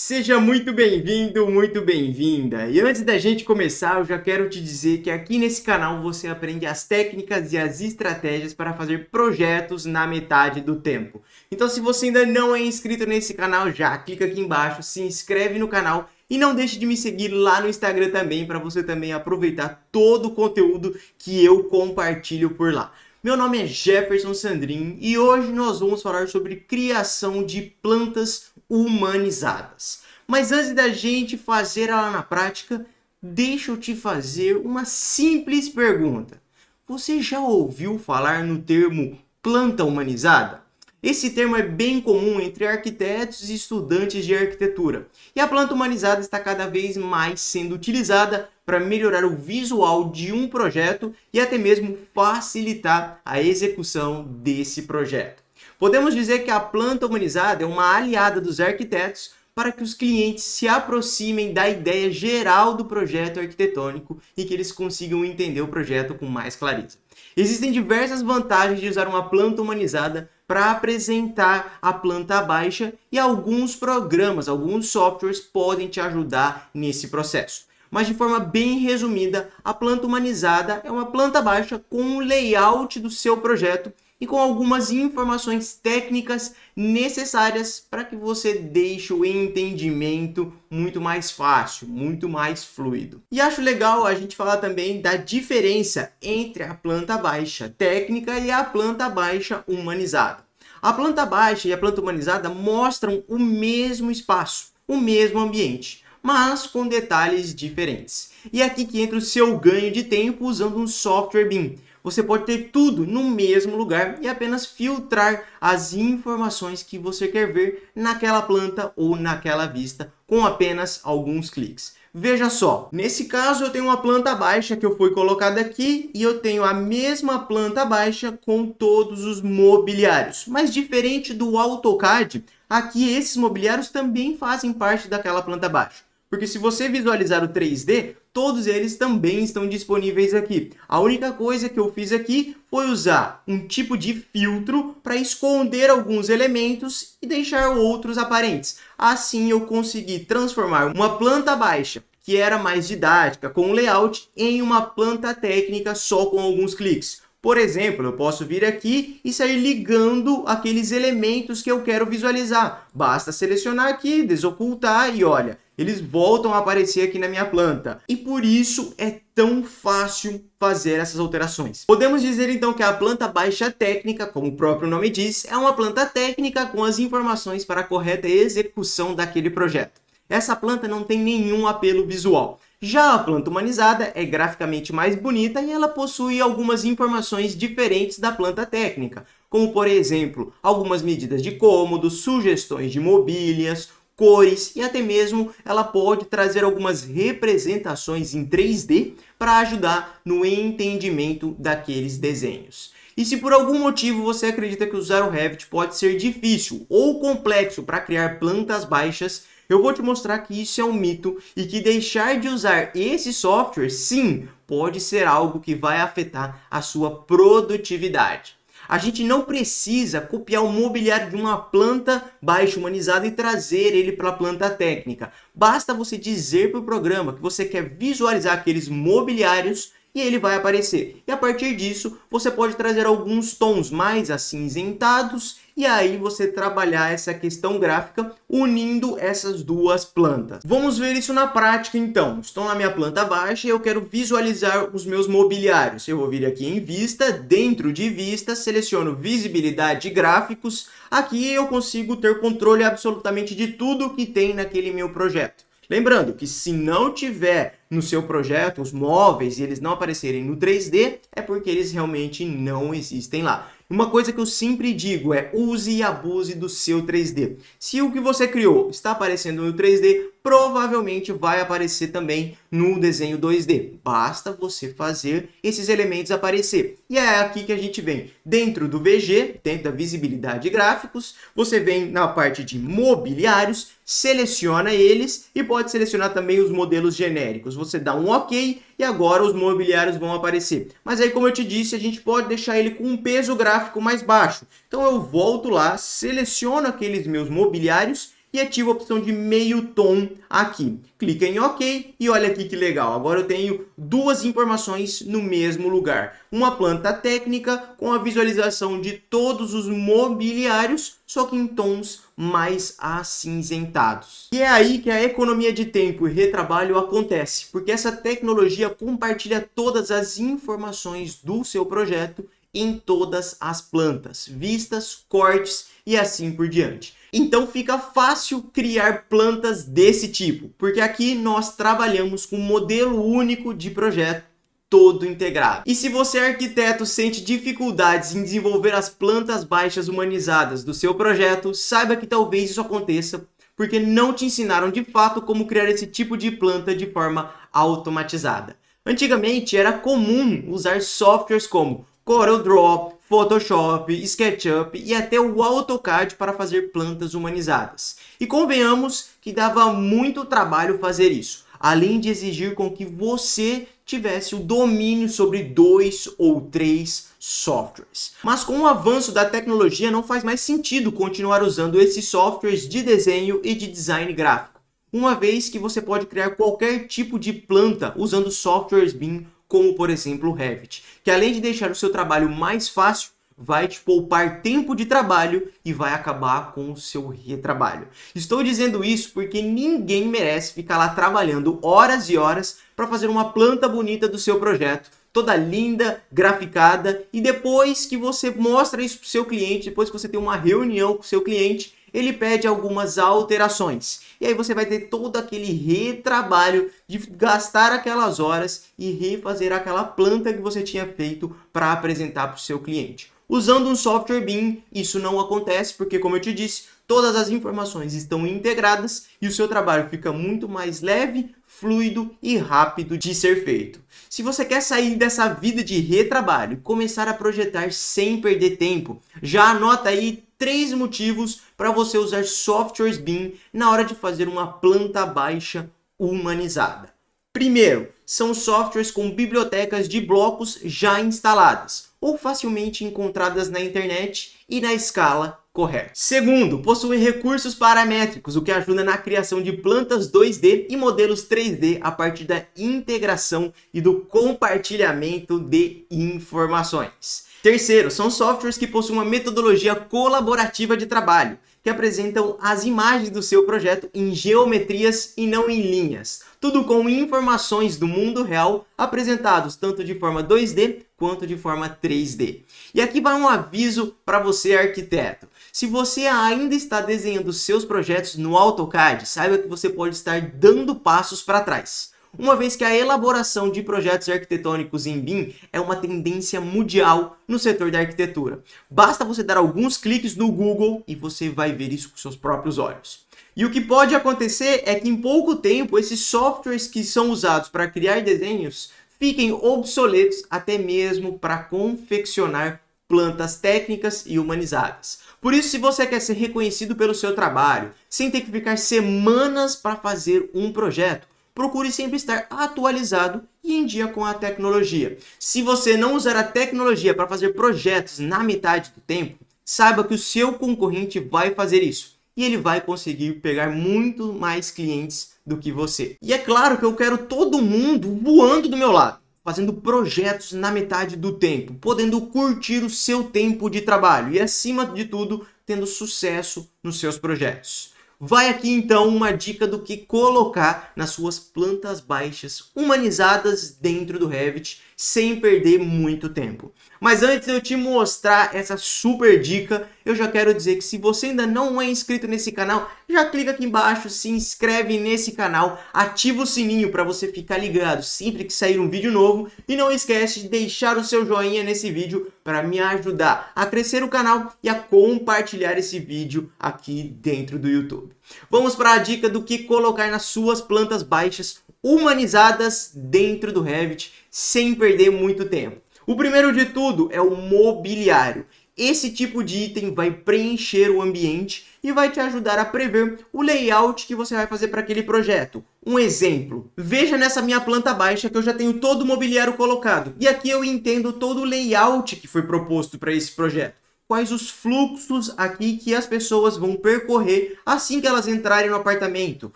Seja muito bem-vindo, muito bem-vinda. E antes da gente começar, eu já quero te dizer que aqui nesse canal você aprende as técnicas e as estratégias para fazer projetos na metade do tempo. Então, se você ainda não é inscrito nesse canal, já clica aqui embaixo, se inscreve no canal e não deixe de me seguir lá no Instagram também, para você também aproveitar todo o conteúdo que eu compartilho por lá. Meu nome é Jefferson Sandrin e hoje nós vamos falar sobre criação de plantas humanizadas. Mas antes da gente fazer ela na prática, deixa eu te fazer uma simples pergunta. Você já ouviu falar no termo planta humanizada? Esse termo é bem comum entre arquitetos e estudantes de arquitetura. E a planta humanizada está cada vez mais sendo utilizada para melhorar o visual de um projeto e até mesmo facilitar a execução desse projeto. Podemos dizer que a planta humanizada é uma aliada dos arquitetos para que os clientes se aproximem da ideia geral do projeto arquitetônico e que eles consigam entender o projeto com mais clareza. Existem diversas vantagens de usar uma planta humanizada para apresentar a planta baixa e alguns programas, alguns softwares podem te ajudar nesse processo. Mas de forma bem resumida, a planta humanizada é uma planta baixa com o layout do seu projeto e com algumas informações técnicas necessárias para que você deixe o entendimento muito mais fácil, muito mais fluido. E acho legal a gente falar também da diferença entre a planta baixa técnica e a planta baixa humanizada. A planta baixa e a planta humanizada mostram o mesmo espaço, o mesmo ambiente, mas com detalhes diferentes. E é aqui que entra o seu ganho de tempo usando um software BIM. Você pode ter tudo no mesmo lugar e apenas filtrar as informações que você quer ver naquela planta ou naquela vista com apenas alguns cliques. Veja só, nesse caso eu tenho uma planta baixa que eu fui colocada aqui e eu tenho a mesma planta baixa com todos os mobiliários. Mas diferente do AutoCAD, aqui esses mobiliários também fazem parte daquela planta baixa. Porque se você visualizar o 3D, todos eles também estão disponíveis aqui. A única coisa que eu fiz aqui foi usar um tipo de filtro para esconder alguns elementos e deixar outros aparentes. Assim eu consegui transformar uma planta baixa, que era mais didática, com layout, em uma planta técnica só com alguns cliques. Por exemplo, eu posso vir aqui e sair ligando aqueles elementos que eu quero visualizar. Basta selecionar aqui, desocultar e olha, eles voltam a aparecer aqui na minha planta. E por isso é tão fácil fazer essas alterações. Podemos dizer então que a planta baixa técnica, como o próprio nome diz, é uma planta técnica com as informações para a correta execução daquele projeto. Essa planta não tem nenhum apelo visual. Já a planta humanizada é graficamente mais bonita e ela possui algumas informações diferentes da planta técnica, como por exemplo, algumas medidas de cômodo, sugestões de mobílias, cores e até mesmo ela pode trazer algumas representações em 3D para ajudar no entendimento daqueles desenhos. E se por algum motivo você acredita que usar o Revit pode ser difícil ou complexo para criar plantas baixas, eu vou te mostrar que isso é um mito e que deixar de usar esse software, sim, pode ser algo que vai afetar a sua produtividade. A gente não precisa copiar o mobiliário de uma planta baixa humanizada e trazer ele para a planta técnica. Basta você dizer para o programa que você quer visualizar aqueles mobiliários e ele vai aparecer. E a partir disso, você pode trazer alguns tons mais acinzentados e aí você trabalhar essa questão gráfica unindo essas duas plantas. Vamos ver isso na prática então. Estou na minha planta baixa e eu quero visualizar os meus mobiliários. Eu vou vir aqui em vista, dentro de vista, seleciono visibilidade e gráficos. Aqui eu consigo ter controle absolutamente de tudo que tem naquele meu projeto. Lembrando que se não tiver no seu projeto os móveis e eles não aparecerem no 3D, é porque eles realmente não existem lá. Uma coisa que eu sempre digo é use e abuse do seu 3D. Se o que você criou está aparecendo no 3D, provavelmente vai aparecer também no desenho 2D. Basta você fazer esses elementos aparecer. E é aqui que a gente vem. Dentro do VG, dentro da visibilidade de gráficos, você vem na parte de mobiliários, seleciona eles e pode selecionar também os modelos genéricos. Você dá um OK e agora os mobiliários vão aparecer. Mas aí, como eu te disse, a gente pode deixar ele com um peso gráfico mais baixo. Então eu volto lá, seleciono aqueles meus mobiliários e ativa a opção de meio tom aqui. Clica em OK e olha aqui que legal. Agora eu tenho duas informações no mesmo lugar. Uma planta técnica com a visualização de todos os mobiliários, só que em tons mais acinzentados. E é aí que a economia de tempo e retrabalho acontece, porque essa tecnologia compartilha todas as informações do seu projeto em todas as plantas, vistas, cortes e assim por diante. Então fica fácil criar plantas desse tipo, porque aqui nós trabalhamos com um modelo único de projeto todo integrado. E se você, arquiteto, sente dificuldades em desenvolver as plantas baixas humanizadas do seu projeto, saiba que talvez isso aconteça porque não te ensinaram de fato como criar esse tipo de planta de forma automatizada. Antigamente era comum usar softwares como CorelDRAW, Photoshop, SketchUp e até o AutoCAD para fazer plantas humanizadas. E convenhamos que dava muito trabalho fazer isso, além de exigir com que você tivesse o domínio sobre 2 ou 3 softwares. Mas com o avanço da tecnologia não faz mais sentido continuar usando esses softwares de desenho e de design gráfico, uma vez que você pode criar qualquer tipo de planta usando softwares BIM, como por exemplo o Revit, que além de deixar o seu trabalho mais fácil, vai te poupar tempo de trabalho e vai acabar com o seu retrabalho. Estou dizendo isso porque ninguém merece ficar lá trabalhando horas e horas para fazer uma planta bonita do seu projeto, toda linda, graficada, e depois que você mostra isso para o seu cliente, depois que você tem uma reunião com o seu cliente, ele pede algumas alterações. E aí você vai ter todo aquele retrabalho de gastar aquelas horas e refazer aquela planta que você tinha feito para apresentar para o seu cliente. Usando um software BIM, isso não acontece porque, como eu te disse, todas as informações estão integradas e o seu trabalho fica muito mais leve, fluido e rápido de ser feito. Se você quer sair dessa vida de retrabalho e começar a projetar sem perder tempo, já anota aí 3 motivos para você usar softwares BIM na hora de fazer uma planta baixa humanizada. Primeiro, são softwares com bibliotecas de blocos já instaladas ou facilmente encontradas na internet e na escala correta. Segundo, possuem recursos paramétricos, o que ajuda na criação de plantas 2D e modelos 3D a partir da integração e do compartilhamento de informações. Terceiro, são softwares que possuem uma metodologia colaborativa de trabalho, que apresentam as imagens do seu projeto em geometrias e não em linhas. Tudo com informações do mundo real apresentados tanto de forma 2D quanto de forma 3D. E aqui vai um aviso para você, arquiteto. Se você ainda está desenhando seus projetos no AutoCAD, saiba que você pode estar dando passos para trás, uma vez que a elaboração de projetos arquitetônicos em BIM é uma tendência mundial no setor da arquitetura. Basta você dar alguns cliques no Google e você vai ver isso com seus próprios olhos. E o que pode acontecer é que em pouco tempo esses softwares que são usados para criar desenhos fiquem obsoletos até mesmo para confeccionar plantas técnicas e humanizadas. Por isso, se você quer ser reconhecido pelo seu trabalho, sem ter que ficar semanas para fazer um projeto, procure sempre estar atualizado e em dia com a tecnologia. Se você não usar a tecnologia para fazer projetos na metade do tempo, saiba que o seu concorrente vai fazer isso. E ele vai conseguir pegar muito mais clientes do que você. E é claro que eu quero todo mundo voando do meu lado, fazendo projetos na metade do tempo, podendo curtir o seu tempo de trabalho e, acima de tudo, tendo sucesso nos seus projetos. Vai aqui então uma dica do que colocar nas suas plantas baixas humanizadas dentro do Revit sem perder muito tempo. Mas antes de eu te mostrar essa super dica, eu já quero dizer que se você ainda não é inscrito nesse canal, já clica aqui embaixo, se inscreve nesse canal, ativa o sininho para você ficar ligado sempre que sair um vídeo novo e não esquece de deixar o seu joinha nesse vídeo para me ajudar a crescer o canal e a compartilhar esse vídeo aqui dentro do YouTube. Vamos para a dica do que colocar nas suas plantas baixas humanizadas dentro do Revit sem perder muito tempo. O primeiro de tudo é o mobiliário. Esse tipo de item vai preencher o ambiente e vai te ajudar a prever o layout que você vai fazer para aquele projeto. Um exemplo, veja nessa minha planta baixa que eu já tenho todo o mobiliário colocado. E aqui eu entendo todo o layout que foi proposto para esse projeto. quais os fluxos aqui que as pessoas vão percorrer assim que elas entrarem no apartamento,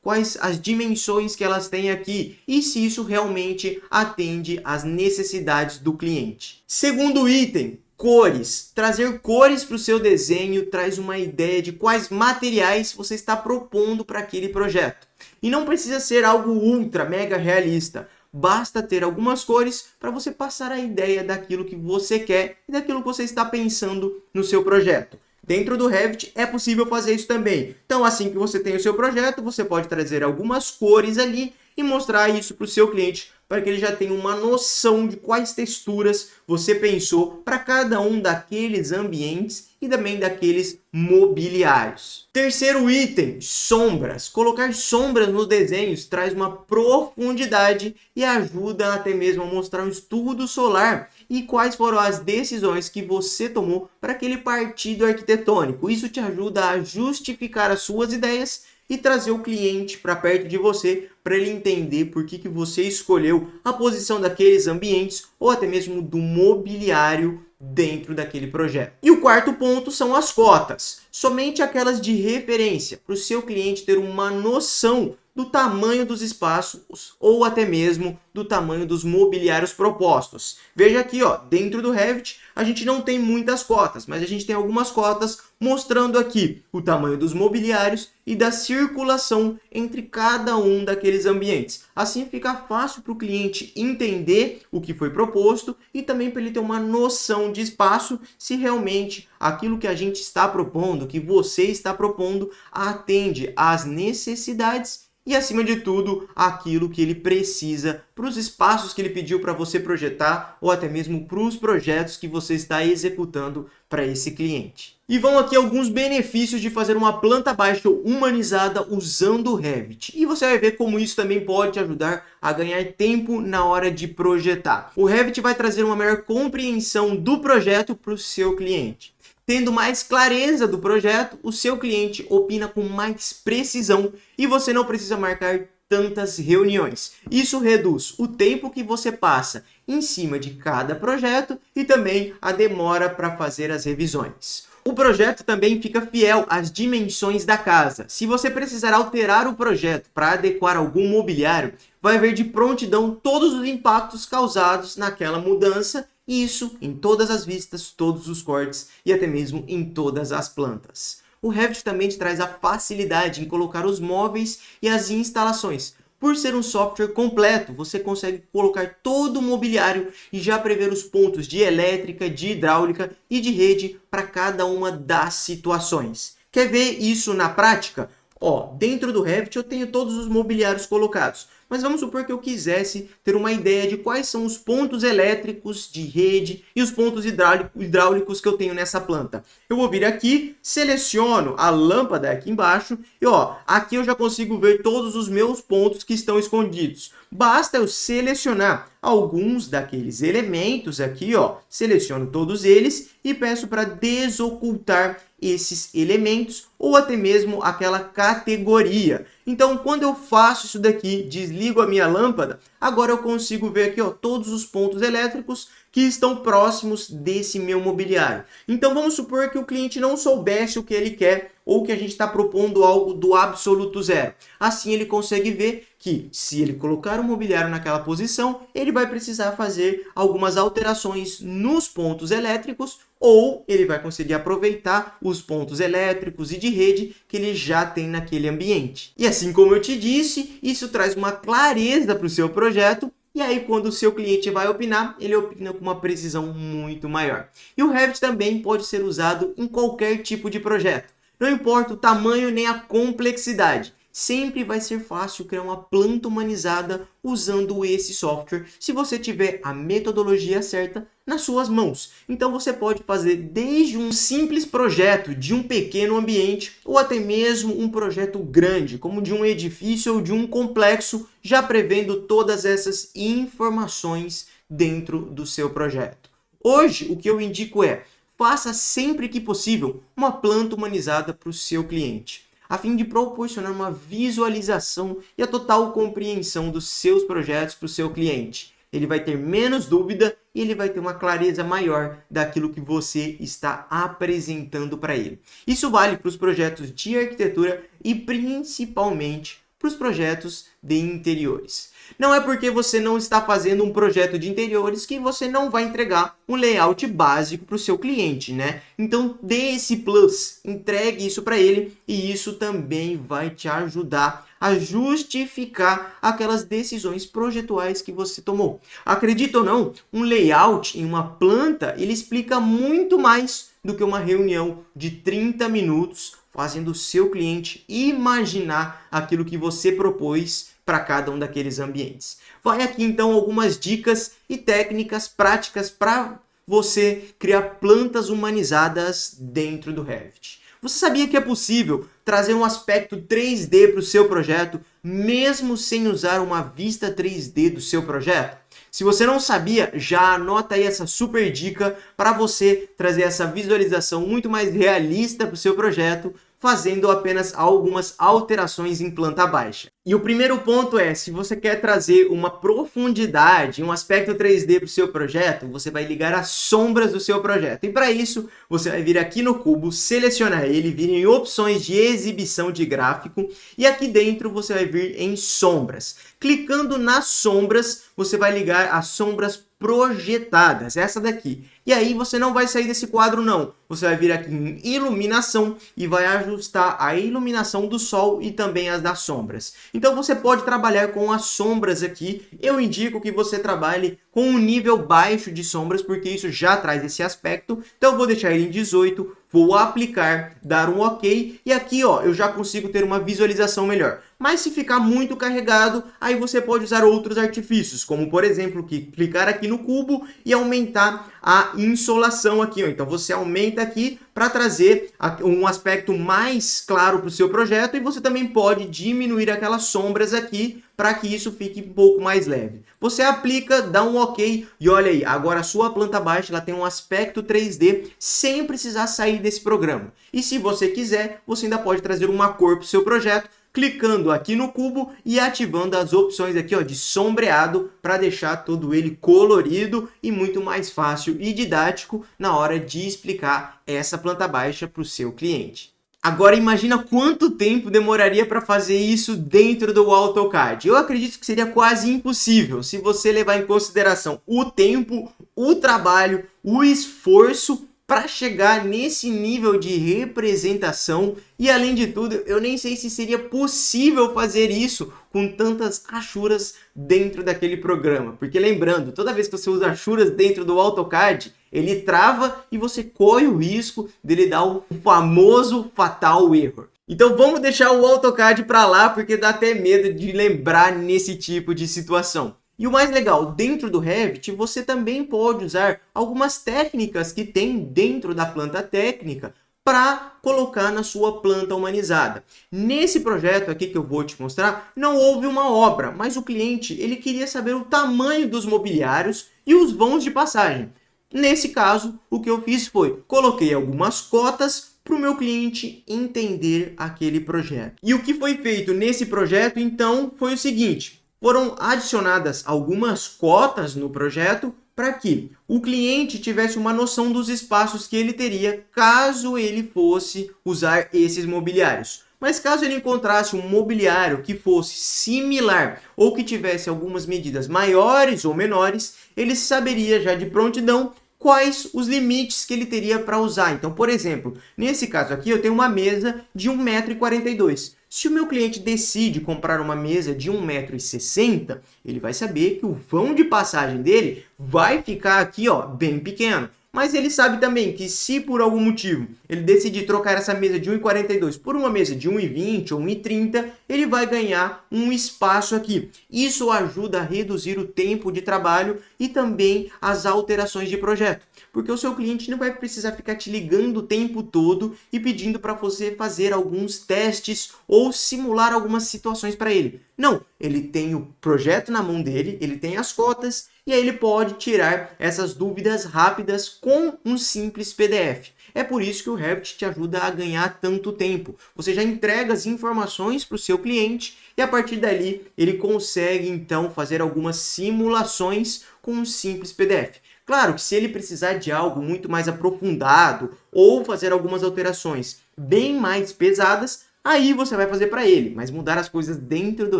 quais as dimensões que elas têm aqui e se isso realmente atende às necessidades do cliente. Segundo item, cores. Trazer cores para o seu desenho traz uma ideia de quais materiais você está propondo para aquele projeto. E não precisa ser algo ultra, mega realista. Basta ter algumas cores para você passar a ideia daquilo que você quer e daquilo que você está pensando no seu projeto. Dentro do Revit é possível fazer isso também. Então, assim que você tem o seu projeto, você pode trazer algumas cores ali e mostrar isso para o seu cliente, para que ele já tenha uma noção de quais texturas você pensou para cada um daqueles ambientes e também daqueles mobiliários. Terceiro item, sombras. Colocar sombras nos desenhos traz uma profundidade e ajuda até mesmo a mostrar um estudo solar e quais foram as decisões que você tomou para aquele partido arquitetônico. Isso te ajuda a justificar as suas ideias e trazer o cliente para perto de você para ele entender por que você escolheu a posição daqueles ambientes ou até mesmo do mobiliário dentro daquele projeto. E o quarto ponto são as cotas, somente aquelas de referência, para o seu cliente ter uma noção do tamanho dos espaços ou até mesmo do tamanho dos mobiliários propostos. Veja aqui, ó, dentro do Revit a gente não tem muitas cotas, mas a gente tem algumas cotas mostrando aqui o tamanho dos mobiliários e da circulação entre cada um daqueles ambientes. Assim fica fácil para o cliente entender o que foi proposto e também para ele ter uma noção de espaço, se realmente aquilo que a gente está propondo, que você está propondo, atende às necessidades e, acima de tudo, aquilo que ele precisa para os espaços que ele pediu para você projetar ou até mesmo para os projetos que você está executando para esse cliente. E vão aqui alguns benefícios de fazer uma planta baixa humanizada usando o Revit. E você vai ver como isso também pode te ajudar a ganhar tempo na hora de projetar. O Revit vai trazer uma maior compreensão do projeto para o seu cliente. Tendo mais clareza do projeto, o seu cliente opina com mais precisão e você não precisa marcar tantas reuniões. Isso reduz o tempo que você passa em cima de cada projeto e também a demora para fazer as revisões. O projeto também fica fiel às dimensões da casa. Se você precisar alterar o projeto para adequar algum mobiliário, vai ver de prontidão todos os impactos causados naquela mudança. Isso em todas as vistas, todos os cortes e até mesmo em todas as plantas. O Revit também te traz a facilidade em colocar os móveis e as instalações. Por ser um software completo, você consegue colocar todo o mobiliário e já prever os pontos de elétrica, de hidráulica e de rede para cada uma das situações. Quer ver isso na prática? Ó, dentro do Revit eu tenho todos os mobiliários colocados, mas vamos supor que eu quisesse ter uma ideia de quais são os pontos elétricos de rede e os pontos hidráulicos que eu tenho nessa planta. Eu vou vir aqui, seleciono a lâmpada aqui embaixo e ó, aqui eu já consigo ver todos os meus pontos que estão escondidos. Basta eu selecionar alguns daqueles elementos aqui, ó, seleciono todos eles e peço para desocultar esses elementos ou até mesmo aquela categoria. Então, quando eu faço isso daqui, desligo a minha lâmpada, agora eu consigo ver aqui, ó, todos os pontos elétricos que estão próximos desse meu mobiliário. Então, vamos supor que o cliente não soubesse o que ele quer ou que a gente está propondo algo do absoluto zero. Assim, ele consegue ver que se ele colocar o mobiliário naquela posição, ele vai precisar fazer algumas alterações nos pontos elétricos ou ele vai conseguir aproveitar os pontos elétricos e de rede que ele já tem naquele ambiente. E assim como eu te disse, isso traz uma clareza para o seu projeto. E aí, quando o seu cliente vai opinar, ele opina com uma precisão muito maior. E o Revit também pode ser usado em qualquer tipo de projeto. Não importa o tamanho nem a complexidade. Sempre vai ser fácil criar uma planta humanizada usando esse software, se você tiver a metodologia certa nas suas mãos. Então você pode fazer desde um simples projeto de um pequeno ambiente ou até mesmo um projeto grande, como de um edifício ou de um complexo, já prevendo todas essas informações dentro do seu projeto. Hoje, o que eu indico é: faça sempre que possível uma planta humanizada para o seu cliente, a fim de proporcionar uma visualização e a total compreensão dos seus projetos para o seu cliente. ele vai ter menos dúvida e ele vai ter uma clareza maior daquilo que você está apresentando para ele. Isso vale para os projetos de arquitetura e principalmente para os projetos de interiores. Não é porque você não está fazendo um projeto de interiores que você não vai entregar um layout básico para o seu cliente, né? Então dê esse plus, entregue isso para ele e isso também vai te ajudar a justificar aquelas decisões projetuais que você tomou. Acredita ou não, um layout em uma planta, ele explica muito mais do que uma reunião de 30 minutos fazendo o seu cliente imaginar aquilo que você propôs para cada um daqueles ambientes. Vai aqui então algumas dicas e técnicas práticas para você criar plantas humanizadas dentro do Revit. Você sabia que é possível trazer um aspecto 3D para o seu projeto, mesmo sem usar uma vista 3D do seu projeto? Se você não sabia, já anota aí essa super dica para você trazer essa visualização muito mais realista para o seu projeto, fazendo apenas algumas alterações em planta baixa. E o primeiro ponto é, se você quer trazer uma profundidade, um aspecto 3D para o seu projeto, você vai ligar as sombras do seu projeto. E para isso, você vai vir aqui no cubo, selecionar ele, vir em opções de exibição de gráfico e aqui dentro você vai vir em sombras. Clicando nas sombras, você vai ligar as sombras projetadas, essa daqui. E aí você não vai sair desse quadro não, você vai vir aqui em iluminação e vai ajustar a iluminação do sol e também as das sombras. Então você pode trabalhar com as sombras aqui, eu indico que você trabalhe com um nível baixo de sombras, porque isso já traz esse aspecto, então eu vou deixar ele em 18, vou aplicar, dar um ok, e aqui ó, eu já consigo ter uma visualização melhor. Mas se ficar muito carregado, aí você pode usar outros artifícios, como por exemplo, clicar aqui no cubo e aumentar a insolação aqui, ó. Então você aumenta aqui para trazer um aspecto mais claro para o seu projeto e você também pode diminuir aquelas sombras aqui para que isso fique um pouco mais leve. Você aplica, dá um ok e olha aí, agora a sua planta baixa ela tem um aspecto 3D sem precisar sair desse programa. E se você quiser, você ainda pode trazer uma cor para o seu projeto, clicando aqui no cubo e ativando as opções aqui ó, de sombreado para deixar todo ele colorido e muito mais fácil e didático na hora de explicar essa planta baixa para o seu cliente. Agora imagina quanto tempo demoraria para fazer isso dentro do AutoCAD. Eu acredito que seria quase impossível se você levar em consideração o tempo, o trabalho, o esforço para chegar nesse nível de representação e além de tudo, eu nem sei se seria possível fazer isso com tantas achuras dentro daquele programa, porque lembrando, toda vez que você usa achuras dentro do AutoCAD, ele trava e você corre o risco dele dar o famoso fatal erro. Então vamos deixar o AutoCAD para lá porque dá até medo de lembrar nesse tipo de situação. E o mais legal, dentro do Revit, você também pode usar algumas técnicas que tem dentro da planta técnica para colocar na sua planta humanizada. Nesse projeto aqui que eu vou te mostrar, não houve uma obra, mas o cliente ele queria saber o tamanho dos mobiliários e os vãos de passagem. Nesse caso, o que eu fiz foi, coloquei algumas cotas para o meu cliente entender aquele projeto. E o que foi feito nesse projeto, então, foi o seguinte. Foram adicionadas algumas cotas no projeto para que o cliente tivesse uma noção dos espaços que ele teria caso ele fosse usar esses mobiliários. Mas caso ele encontrasse um mobiliário que fosse similar ou que tivesse algumas medidas maiores ou menores, ele saberia já de prontidão quais os limites que ele teria para usar. Então, por exemplo, nesse caso aqui eu tenho uma mesa de 1,42 m. Se o meu cliente decide comprar uma mesa de 1,60 m, ele vai saber que o vão de passagem dele vai ficar aqui ó, bem pequeno. Mas ele sabe também que se por algum motivo ele decidir trocar essa mesa de 1,42 por uma mesa de 1,20 ou 1,30, ele vai ganhar um espaço aqui. Isso ajuda a reduzir o tempo de trabalho e também as alterações de projeto. Porque o seu cliente não vai precisar ficar te ligando o tempo todo e pedindo para você fazer alguns testes ou simular algumas situações para ele. Não, ele tem o projeto na mão dele, ele tem as cotas e aí ele pode tirar essas dúvidas rápidas com um simples PDF. É por isso que o Revit te ajuda a ganhar tanto tempo. Você já entrega as informações para o seu cliente e a partir dali ele consegue então fazer algumas simulações com um simples PDF. Claro que se ele precisar de algo muito mais aprofundado ou fazer algumas alterações bem mais pesadas, aí você vai fazer para ele, mas mudar as coisas dentro do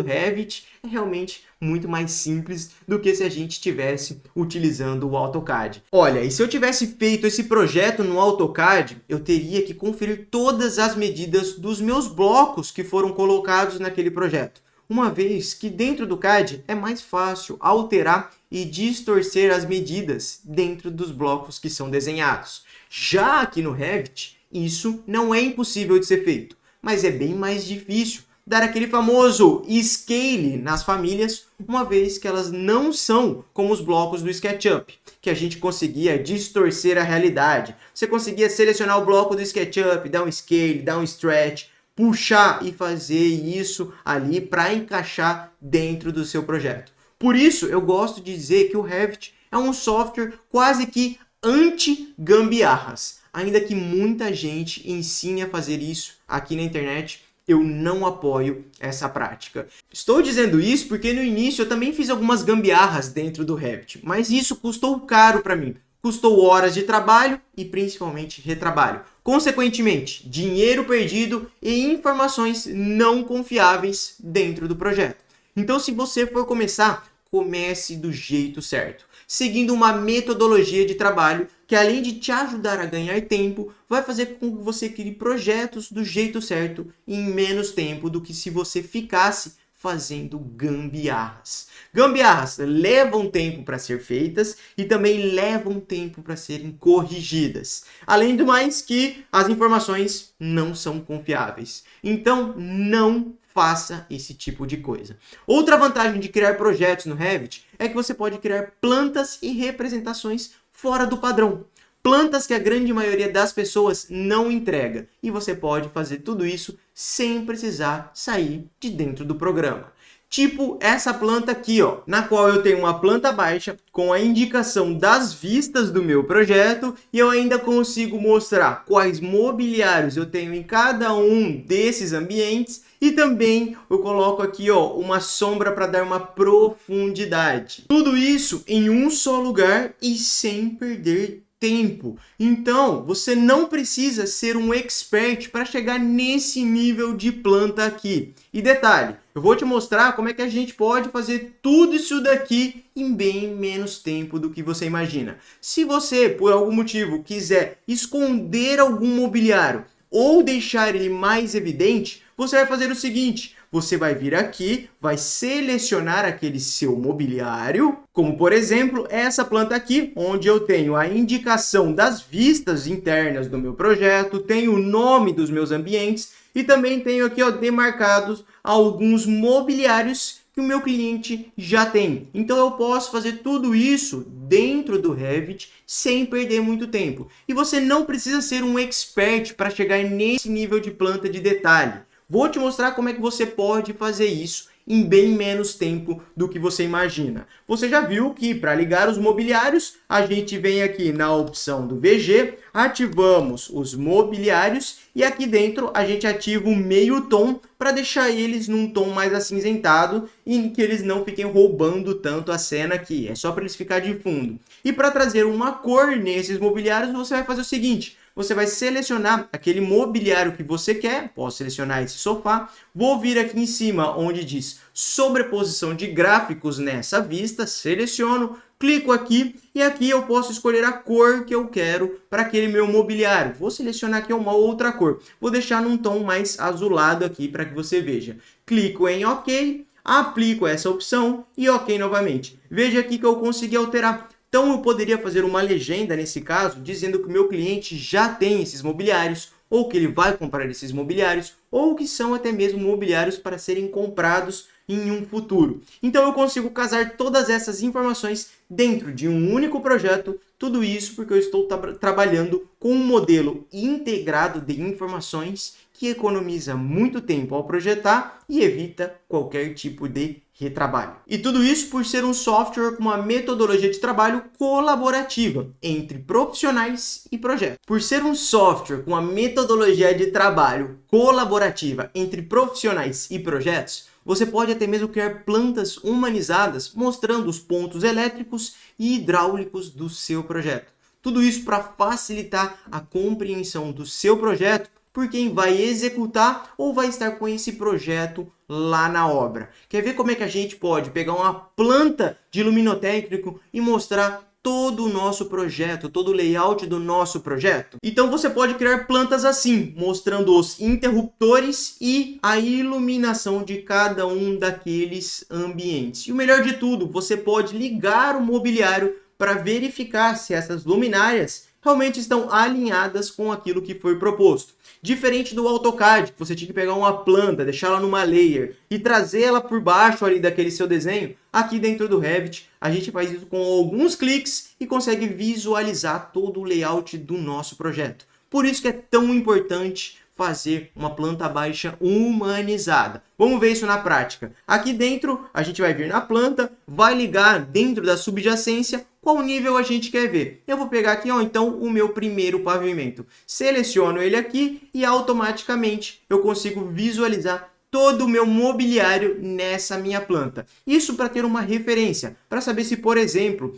Revit é realmente muito mais simples do que se a gente estivesse utilizando o AutoCAD. Olha, e se eu tivesse feito esse projeto no AutoCAD, eu teria que conferir todas as medidas dos meus blocos que foram colocados naquele projeto. Uma vez que dentro do CAD é mais fácil alterar e distorcer as medidas dentro dos blocos que são desenhados. Já aqui no Revit, isso não é impossível de ser feito, mas é bem mais difícil dar aquele famoso scale nas famílias, uma vez que elas não são como os blocos do SketchUp, que a gente conseguia distorcer a realidade. Você conseguia selecionar o bloco do SketchUp, dar um scale, dar um stretch, puxar e fazer isso ali para encaixar dentro do seu projeto. Por isso, eu gosto de dizer que o Revit é um software quase que anti-gambiarras. Ainda que muita gente ensine a fazer isso aqui na internet, eu não apoio essa prática. Estou dizendo isso porque no início eu também fiz algumas gambiarras dentro do Revit, mas isso custou caro para mim. Custou horas de trabalho e principalmente retrabalho. Consequentemente, dinheiro perdido e informações não confiáveis dentro do projeto. Então, se você for começar, comece do jeito certo, seguindo uma metodologia de trabalho que, além de te ajudar a ganhar tempo, vai fazer com que você crie projetos do jeito certo em menos tempo do que se você ficasse fazendo gambiarras. Gambiarras levam tempo para ser feitas e também levam tempo para serem corrigidas. Além do mais que as informações não são confiáveis. Então, não faça esse tipo de coisa. Outra vantagem de criar projetos no Revit é que você pode criar plantas e representações fora do padrão. Plantas que a grande maioria das pessoas não entrega. E você pode fazer tudo isso sem precisar sair de dentro do programa. Tipo essa planta aqui, ó, na qual eu tenho uma planta baixa com a indicação das vistas do meu projeto e eu ainda consigo mostrar quais mobiliários eu tenho em cada um desses ambientes e também eu coloco aqui, ó, uma sombra para dar uma profundidade. Tudo isso em um só lugar e sem perder tempo. Então, você não precisa ser um expert para chegar nesse nível de planta aqui. E detalhe, eu vou te mostrar como é que a gente pode fazer tudo isso daqui em bem menos tempo do que você imagina. Se você, por algum motivo, quiser esconder algum mobiliário ou deixar ele mais evidente, você vai fazer o seguinte: você vai vir aqui, vai selecionar aquele seu mobiliário, como por exemplo essa planta aqui, onde eu tenho a indicação das vistas internas do meu projeto, tenho o nome dos meus ambientes e também tenho aqui, ó, demarcados alguns mobiliários que o meu cliente já tem. Então eu posso fazer tudo isso dentro do Revit sem perder muito tempo. E você não precisa ser um expert para chegar nesse nível de planta de detalhe. Vou te mostrar como é que você pode fazer isso em bem menos tempo do que você imagina. Você já viu que para ligar os mobiliários, a gente vem aqui na opção do VG, ativamos os mobiliários e aqui dentro a gente ativa o meio tom para deixar eles num tom mais acinzentado e que eles não fiquem roubando tanto a cena aqui. É só para eles ficarem de fundo. E para trazer uma cor nesses mobiliários, você vai fazer o seguinte: você vai selecionar aquele mobiliário que você quer. Posso selecionar esse sofá. Vou vir aqui em cima onde diz sobreposição de gráficos nessa vista. Seleciono, clico aqui e aqui eu posso escolher a cor que eu quero para aquele meu mobiliário. Vou selecionar aqui uma outra cor. Vou deixar num tom mais azulado aqui para que você veja. Clico em OK, aplico essa opção e OK novamente. Veja aqui que eu consegui alterar. Então eu poderia fazer uma legenda nesse caso, dizendo que o meu cliente já tem esses mobiliários, ou que ele vai comprar esses mobiliários, ou que são até mesmo mobiliários para serem comprados em um futuro. Então eu consigo casar todas essas informações dentro de um único projeto, tudo isso porque eu estou trabalhando com um modelo integrado de informações que economiza muito tempo ao projetar e evita qualquer tipo de retrabalho. E tudo isso por ser um software com uma metodologia de trabalho colaborativa entre profissionais e projetos. Por ser um software com uma metodologia de trabalho colaborativa entre profissionais e projetos, você pode até mesmo criar plantas humanizadas mostrando os pontos elétricos e hidráulicos do seu projeto. Tudo isso para facilitar a compreensão do seu projeto por quem vai executar ou vai estar com esse projeto lá na obra. Quer ver como é que a gente pode pegar uma planta de luminotécnico e mostrar todo o nosso projeto, todo o layout do nosso projeto? Então você pode criar plantas assim, mostrando os interruptores e a iluminação de cada um daqueles ambientes. E o melhor de tudo, você pode ligar o mobiliário para verificar se essas luminárias realmente estão alinhadas com aquilo que foi proposto. Diferente do AutoCAD, que você tinha que pegar uma planta, deixar ela numa layer e trazer ela por baixo ali daquele seu desenho, aqui dentro do Revit a gente faz isso com alguns cliques e consegue visualizar todo o layout do nosso projeto. Por isso que é tão importante fazer uma planta baixa humanizada. Vamos ver isso na prática. Aqui dentro, a gente vai vir na planta, vai ligar dentro da subjacência qual nível a gente quer ver. Eu vou pegar aqui, então, o meu primeiro pavimento. Seleciono ele aqui e automaticamente eu consigo visualizar todo o meu mobiliário nessa minha planta. Isso para ter uma referência, para saber se, por exemplo,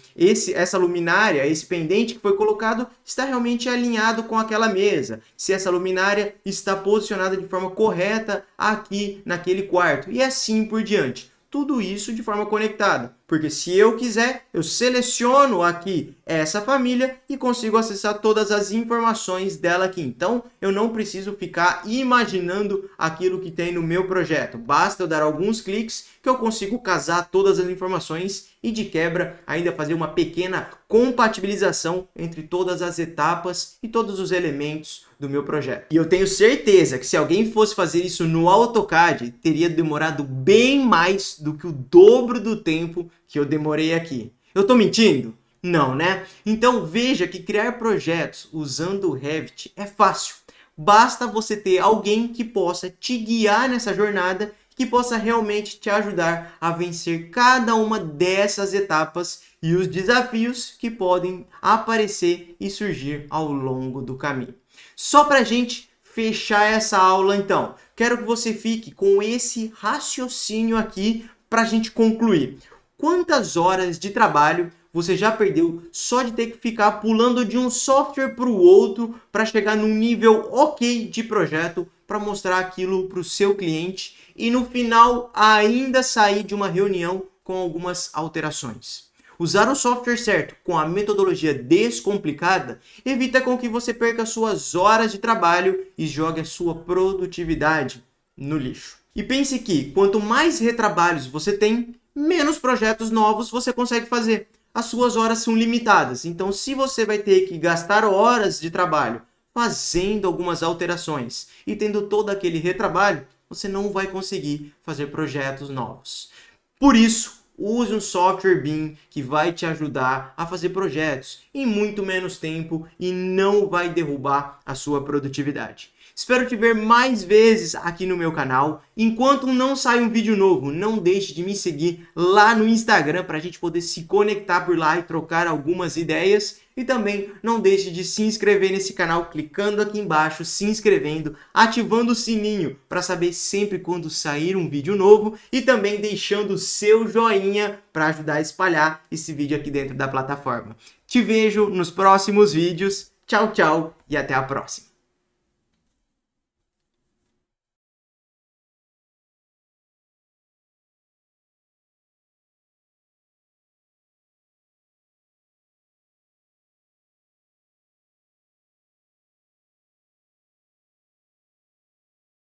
essa luminária, esse pendente que foi colocado está realmente alinhado com aquela mesa, se essa luminária está posicionada de forma correta aqui naquele quarto e assim por diante. Tudo isso de forma conectada, porque se eu quiser, eu seleciono aqui essa família e consigo acessar todas as informações dela aqui. Então, eu não preciso ficar imaginando aquilo que tem no meu projeto. Basta eu dar alguns cliques que eu consigo casar todas as informações e, de quebra, ainda fazer uma pequena compatibilização entre todas as etapas e todos os elementos do meu projeto. E eu tenho certeza que se alguém fosse fazer isso no AutoCAD, teria demorado bem mais do que o dobro do tempo que eu demorei aqui. Eu tô mentindo? Não, né? Então veja que criar projetos usando o Revit é fácil. Basta você ter alguém que possa te guiar nessa jornada, que possa realmente te ajudar a vencer cada uma dessas etapas e os desafios que podem aparecer e surgir ao longo do caminho. Só para a gente fechar essa aula, então, quero que você fique com esse raciocínio aqui para a gente concluir. Quantas horas de trabalho você já perdeu só de ter que ficar pulando de um software para o outro para chegar num nível ok de projeto para mostrar aquilo para o seu cliente e no final ainda sair de uma reunião com algumas alterações? Usar o software certo com a metodologia descomplicada evita com que você perca suas horas de trabalho e jogue a sua produtividade no lixo. E pense que quanto mais retrabalhos você tem, menos projetos novos você consegue fazer. As suas horas são limitadas, então se você vai ter que gastar horas de trabalho fazendo algumas alterações e tendo todo aquele retrabalho, você não vai conseguir fazer projetos novos. Por isso, use um software BIM que vai te ajudar a fazer projetos em muito menos tempo e não vai derrubar a sua produtividade. Espero te ver mais vezes aqui no meu canal. Enquanto não sai um vídeo novo, não deixe de me seguir lá no Instagram para a gente poder se conectar por lá e trocar algumas ideias. E também não deixe de se inscrever nesse canal clicando aqui embaixo, se inscrevendo, ativando o sininho para saber sempre quando sair um vídeo novo e também deixando o seu joinha para ajudar a espalhar esse vídeo aqui dentro da plataforma. Te vejo nos próximos vídeos. Tchau, tchau e até a próxima.